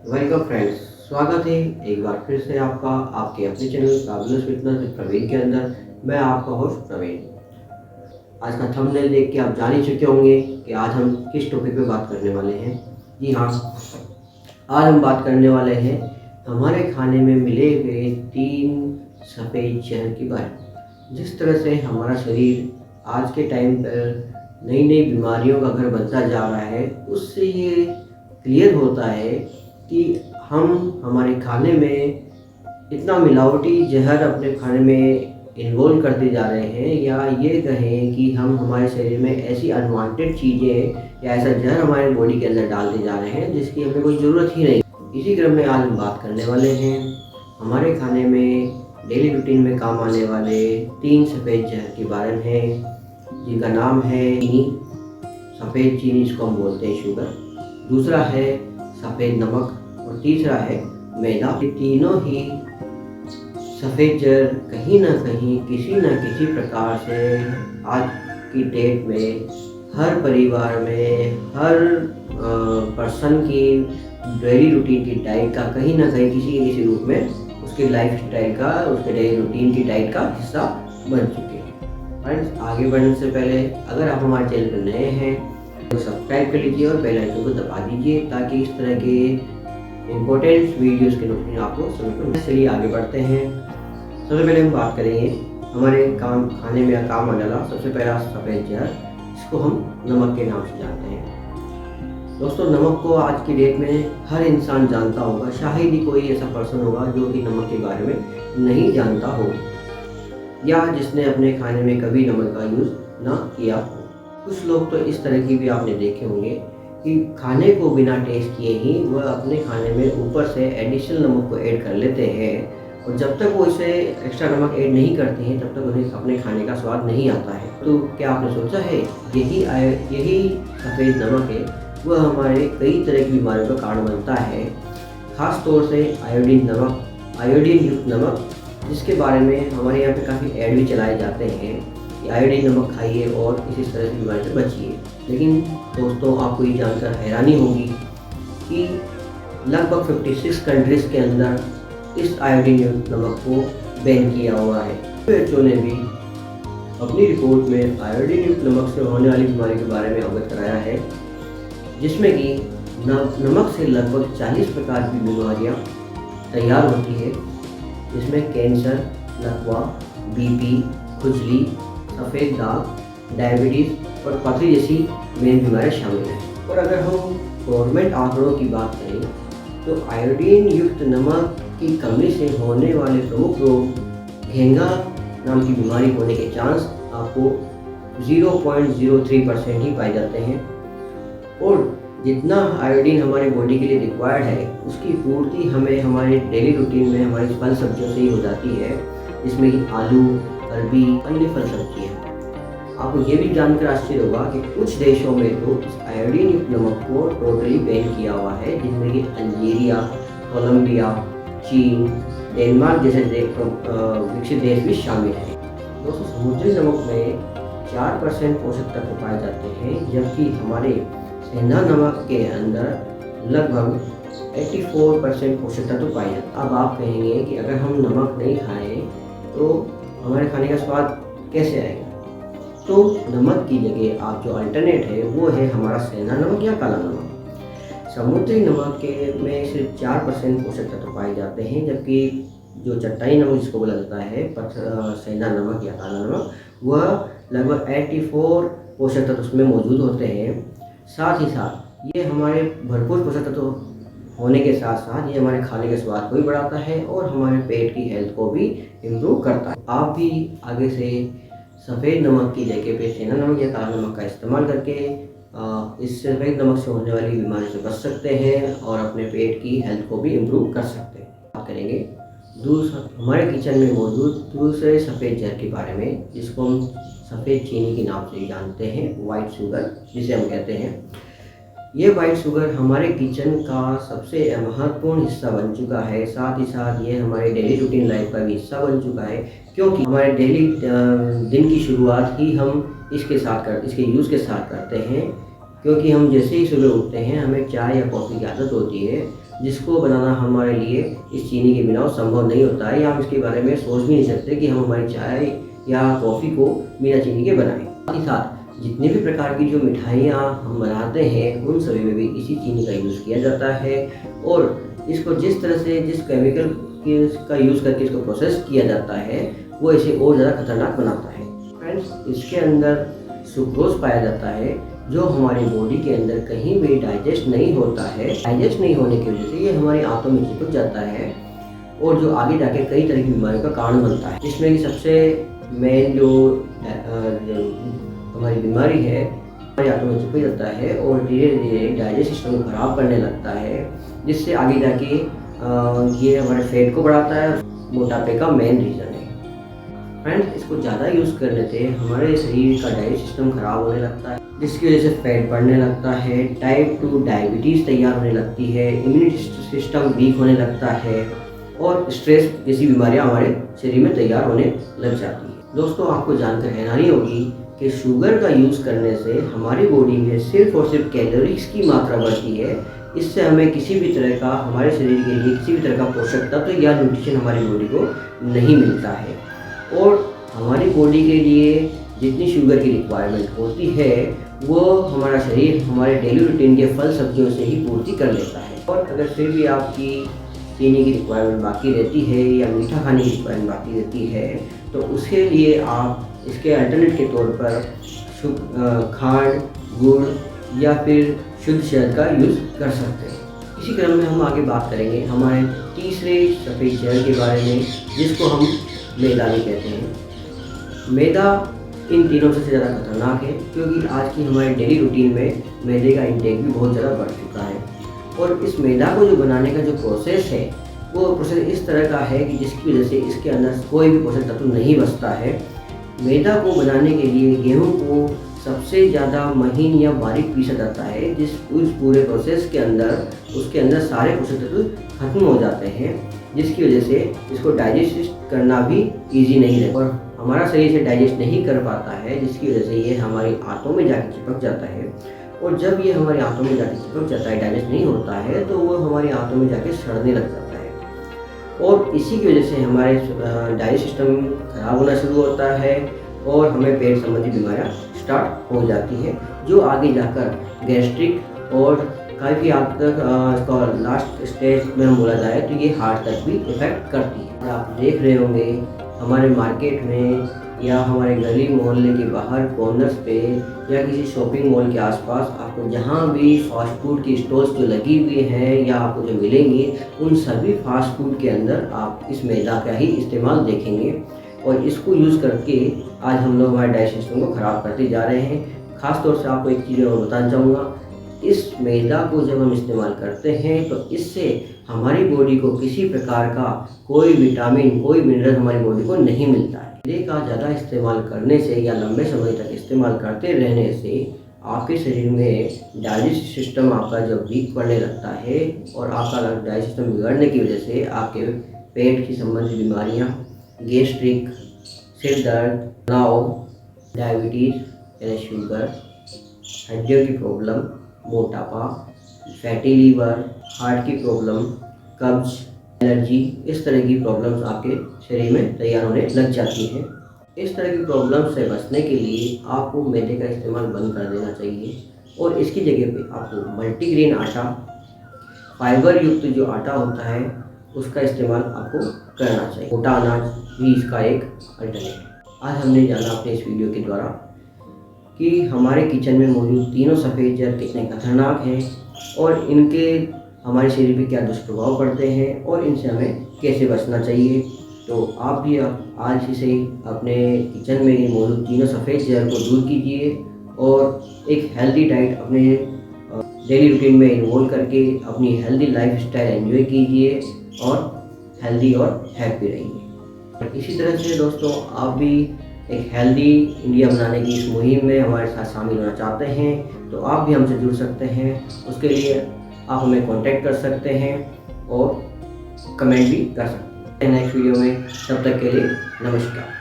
Welcome friends, स्वागत है एक बार फिर से आपका आपके अपने चैनल काबिलियत फिटनेस विद प्रवीण के अंदर। मैं आपका होस्ट प्रवीण। आज का थंबनेल देख के आप जान ही चुके होंगे कि आज हम किस टॉपिक पे बात करने वाले हैं। जी हाँ, आज हम बात करने वाले हैं हमारे खाने में मिले हुए 3 सफ़ेद जहर के बारे में। जिस तरह से हमारा शरीर आज के टाइम पर नई नई बीमारियों का घर बनता जा रहा है, उससे ये क्लियर होता है कि हम हमारे खाने में इतना मिलावटी जहर अपने खाने में इन्वॉल्व करते जा रहे हैं, या ये कहें कि हम हमारे शरीर में ऐसी अनवांटेड चीज़ें या ऐसा जहर हमारे बॉडी के अंदर डालते जा रहे हैं जिसकी हमें कोई ज़रूरत ही नहीं। इसी क्रम में आज हम बात करने वाले हैं हमारे खाने में डेली रूटीन में काम आने वाले 3 सफ़ेद जहर के बारे में, जिनका नाम है चीनी। सफ़ेद चीनी इसको हम बोलते हैं शुगर, दूसरा है सफ़ेद नमक और तीसरा है मैदा। ये तीनों ही सफ़ेद जहर कहीं ना कहीं किसी न किसी प्रकार से आज की डेट में हर परिवार में हर पर्सन की डेली रूटीन की डाइट का कहीं ना कहीं किसी न किसी रूप में उसके लाइफ स्टाइल का, उसके डेली रूटीन की डाइट का हिस्सा बन चुके हैं। फ्रेंड्स, आगे बढ़ने से पहले अगर आप हमारे चैनल पर नए हैं तो सब्सक्राइब कर लीजिए और बेल आइकन को दबा दीजिए ताकि इस तरह के इम्पोर्टेंट वीडियोस के नोटिफिकेशन आपको समय पर। चलिए आगे बढ़ते हैं। सबसे पहले हम बात करेंगे हमारे खाने में काम आने वाला सबसे पहला सफ़ेद जहर, इसको हम नमक के नाम से जानते हैं। दोस्तों, नमक को आज की डेट में हर इंसान जानता होगा, शायद ही कोई ऐसा पर्सन होगा जो कि नमक के बारे में नहीं जानता हो या जिसने अपने खाने में कभी नमक का यूज़ ना किया हो। कुछ लोग तो इस तरह की भी आपने देखे होंगे कि खाने को बिना टेस्ट किए ही वह अपने खाने में ऊपर से एडिशनल नमक को ऐड कर लेते हैं, और जब तक वो इसे एक्स्ट्रा नमक ऐड नहीं करते हैं तब तक उन्हें अपने खाने का स्वाद नहीं आता है। तो क्या आपने सोचा है यही सफ़ेद नमक है, वह हमारे कई तरह की बीमारियों का कारण बनता है। ख़ास तौर से आयोडीन युक्त नमक, जिसके बारे में हमारे यहाँ पे काफ़ी ऐड भी चलाए जाते हैं कि आयोडीन नमक खाइए और इसी तरह की बीमारी से बचिए। लेकिन दोस्तों, आपको ये जानकर हैरानी होगी कि लगभग 56 कंट्रीज़ के अंदर इस आयोडीन युक्त नमक को बैन किया हुआ है। WHO ने भी अपनी रिपोर्ट में आयोडीन युक्त नमक से होने वाली बीमारी के बारे में अवगत कराया है, जिसमें कि नमक से लगभग 40 प्रकार की बीमारियां तैयार होती है, जिसमें कैंसर, लकवा, BP, खुजली, सफ़ेद दाग, डायबिटीज़ और पथरी जैसी मेन बीमारियाँ शामिल हैं। और अगर हम गवर्नमेंट आंकड़ों की बात करें तो आयोडीन युक्त नमक की कमी से होने वाले प्रमुख रोग घेंगा नाम की बीमारी होने के चांस आपको 0.03% ही पाए जाते हैं। और जितना आयोडीन हमारे बॉडी के लिए रिक्वायर्ड है उसकी पूर्ति हमें हमारे डेली रूटीन में हमारी फल सब्जियों से ही हो जाती है, जिसमें कि आलू, अरबी, अन्य फल सब्जियाँ। आपको ये भी जानकर आश्चर्य होगा कि कुछ देशों में तो इस आयोडीन युक्त नमक को टोटली बैन किया हुआ है, जिनमें कि अल्जीरिया, कोलंबिया, चीन, डेनमार्क जैसे विकसित देश भी शामिल हैं। दोस्तों, समुद्री नमक में 4% पोषक तत्व पाए जाते हैं, जबकि हमारे सेंधा नमक के अंदर लगभग 84% पोषक तत्व पाए जाते हैं। अब आप कहेंगे कि अगर हम नमक नहीं खाएं तो हमारे खाने का स्वाद कैसे आएगा? तो नमक की जगह आप जो अल्टरनेट है वो है हमारा सेंधा नमक या काला नमक। समुद्री नमक के में सिर्फ 4% पोषक तत्व पाए जाते हैं, जबकि जो चट्टाई नमक जिसको बोला जाता है सेंधा नमक या काला नमक, वह लगभग 84 पोषक तत्व उसमें मौजूद होते हैं। साथ ही साथ ये हमारे भरपूर पोषक तत्व होने के साथ साथ ये हमारे खाने के स्वाद को भी बढ़ाता है और हमारे पेट की हेल्थ को भी इम्प्रूव करता है। आप भी आगे से सफ़ेद नमक की जगह पे सेंधा नमक या काला नमक का इस्तेमाल करके इस सफ़ेद नमक से होने वाली बीमारी से बच सकते हैं और अपने पेट की हेल्थ को भी इम्प्रूव कर सकते हैं। बात करेंगे हमारे किचन में मौजूद दूसरे सफ़ेद जहर के बारे में, जिसको हम सफ़ेद चीनी के नाम से जानते हैं, वाइट शुगर जिसे हम कहते हैं। ये वाइट शुगर हमारे किचन का सबसे महत्वपूर्ण हिस्सा बन चुका है। साथ ही साथ ये हमारे डेली रूटीन लाइफ का भी हिस्सा बन चुका है, क्योंकि हमारे डेली दिन की शुरुआत ही हम इसके यूज़ के साथ करते हैं। क्योंकि हम जैसे ही सुबह उठते हैं हमें चाय या कॉफ़ी की आदत होती है, जिसको बनाना हमारे लिए इस चीनी के बिना संभव नहीं होता है, या हम इसके बारे में सोच भी नहीं सकते कि हम हमारी चाय या कॉफ़ी को बिना चीनी के बनाएं। साथ ही साथ जितने भी प्रकार की जो मिठाइयाँ हम बनाते हैं उन सभी में भी इसी चीनी का यूज़ किया जाता है, और इसको जिस तरह से जिस केमिकल का यूज़ करके इसको प्रोसेस किया जाता है वो इसे और ज़्यादा खतरनाक बनाता है। फ्रेंड्स, इसके अंदर सुक्रोज पाया जाता है जो हमारी बॉडी के अंदर कहीं भी डाइजेस्ट नहीं होता है। डाइजेस्ट नहीं होने की वजह से ये हमारी आंतों में चिपक जाता है और जो आगे जाके कई तरह की बीमारियों का कारण बनता है। इसमें कि सबसे मेन जो हमारी बीमारी है हमारी आंतों में चिपक जाता है और धीरे धीरे डाइजेस्ट सिस्टम को खराब करने लगता है, जिससे आगे जाके ये हमारे फेट को बढ़ाता है, मोटापे का मेन रीज़न है। फ्रेंड्स, इसको ज़्यादा यूज़ करने से हमारे शरीर का डाइजेस्ट सिस्टम खराब होने लगता है, जिसकी वजह से फैट बढ़ने लगता है, टाइप 2 डायबिटीज़ तैयार होने लगती है, इम्यूनिटी सिस्टम वीक होने लगता है और स्ट्रेस जैसी बीमारियां हमारे शरीर में तैयार होने लग जाती है। दोस्तों, आपको जानकर हैरानी होगी कि शुगर का यूज़ करने से हमारी बॉडी में सिर्फ और सिर्फ कैलोरीज की मात्रा बढ़ती है। इससे हमें किसी भी तरह का हमारे शरीर के लिए किसी भी तरह का पोषक तत्व या न्यूट्रिशन हमारी बॉडी को नहीं मिलता है, और हमारी बॉडी के लिए जितनी शुगर की रिक्वायरमेंट होती है वो हमारा शरीर हमारे डेली रूटीन के फल सब्जियों से ही पूर्ति कर लेता है। और अगर फिर भी आपकी चीनी की रिक्वायरमेंट बाकी रहती है या मीठा खाने की रिक्वायरमेंट बाकी रहती है तो उसके लिए आप इसके अल्टरनेट के तौर पर खांड, गुड़ या फिर शुद्ध शहद का यूज़ कर सकते हैं। इसी क्रम में हम आगे बात करेंगे हमारे तीसरे सफ़ेद जहर के बारे में, जिसको हम मैदा भी कहते हैं। मैदा इन तीनों से ज़्यादा खतरनाक है, क्योंकि आज की हमारे डेली रूटीन में मैदे का इंटेक भी बहुत ज़्यादा बढ़ चुका है, और इस मैदा को जो बनाने का जो प्रोसेस है वो प्रोसेस इस तरह का है कि जिसकी वजह से इसके अंदर कोई भी पोषक तत्व नहीं बचता है। मैदा को बनाने के लिए गेहूं को सबसे ज़्यादा महीन या बारीक पीसा जाता है, उस पूरे प्रोसेस के अंदर उसके अंदर सारे पोषक तत्व खत्म हो जाते हैं, जिसकी वजह से इसको डाइजेस्ट करना भी ईजी नहीं रहता और हमारा शरीर से डाइजेस्ट नहीं कर पाता है, जिसकी वजह से ये हमारी आंतों में जाके चिपक जाता है, और जब ये हमारी आंतों में जाके चिपक जाता है, डाइजेस्ट नहीं होता है, तो वो हमारी आंतों में जाके सड़ने लग जाता है, और इसी की वजह से हमारे डाइजेस्ट सिस्टम खराब होना शुरू होता है और हमें पेट संबंधी बीमारियाँ स्टार्ट हो जाती है, जो आगे जाकर गैस्ट्रिक और काफ़ी हद तक इसका लास्ट स्टेज में हम बोला जाए तो ये हार्ट तक भी इफ़ेक्ट करती है। आप देख रहे होंगे हमारे मार्केट में या हमारे गली मोहल्ले के बाहर कॉर्नर्स पे या किसी शॉपिंग मॉल के आसपास आपको जहाँ भी फास्ट फूड की स्टॉल्स जो लगी हुई हैं या आपको जो मिलेंगी, उन सभी फास्ट फूड के अंदर आप इस मैदा का ही इस्तेमाल देखेंगे, और इसको यूज़ करके आज हम लोग हमारे डाइजेस्ट सिस्टम को ख़राब करते जा रहे हैं। ख़ास तौर से आपको एक चीज़ और बताना चाहूँगा, इस मैदा को जब हम इस्तेमाल करते हैं तो इससे हमारी बॉडी को किसी प्रकार का कोई विटामिन, कोई मिनरल हमारी बॉडी को नहीं मिलता है। मैदे का ज़्यादा इस्तेमाल करने से या लंबे समय तक इस्तेमाल करते रहने से आपके शरीर में डाइजेस्ट सिस्टम आपका जब वीक पड़ने लगता है, और आपका डाइजेस्ट सिस्टम बिगड़ने की वजह से आपके पेट की संबंधित बीमारियाँ, गैस्ट्रिक, सिर दर्द, तनाव, डायबिटीज़ यानी शुगर, हड्डियों की प्रॉब्लम, मोटापा, फैटी लीवर, हार्ट की प्रॉब्लम, कब्ज, एलर्जी, इस तरह की प्रॉब्लम्स आपके शरीर में तैयार होने लग जाती हैं। इस तरह की प्रॉब्लम से बचने के लिए आपको मैदे का इस्तेमाल बंद कर देना चाहिए, और इसकी जगह पे आपको मल्टीग्रेन आटा, फाइबर युक्त जो आटा होता है उसका इस्तेमाल आपको करना चाहिए। मोटा अनाज भी इसका एक अल्टरनेट है। आज हमने जाना अपने इस वीडियो के द्वारा कि हमारे किचन में मौजूद तीनों सफ़ेद जहर कितने खतरनाक हैं और इनके हमारे शरीर पे क्या दुष्प्रभाव पड़ते हैं और इनसे हमें कैसे बचना चाहिए। तो आप भी आज ही से अपने किचन में मौजूद तीनों सफ़ेद जहर को दूर कीजिए और एक हेल्दी डाइट अपने डेली रूटीन में इन्वॉल्व करके अपनी हेल्दी लाइफ स्टाइल एंजॉय कीजिए और हेल्दी और हैप्पी रहिए। इसी तरह से दोस्तों, आप भी एक हेल्दी इंडिया बनाने की इस मुहिम में हमारे साथ शामिल होना चाहते हैं तो आप भी हमसे जुड़ सकते हैं। उसके लिए आप हमें कांटेक्ट कर सकते हैं और कमेंट भी कर सकते हैं नेक्स्ट वीडियो में। तब तक के लिए नमस्कार।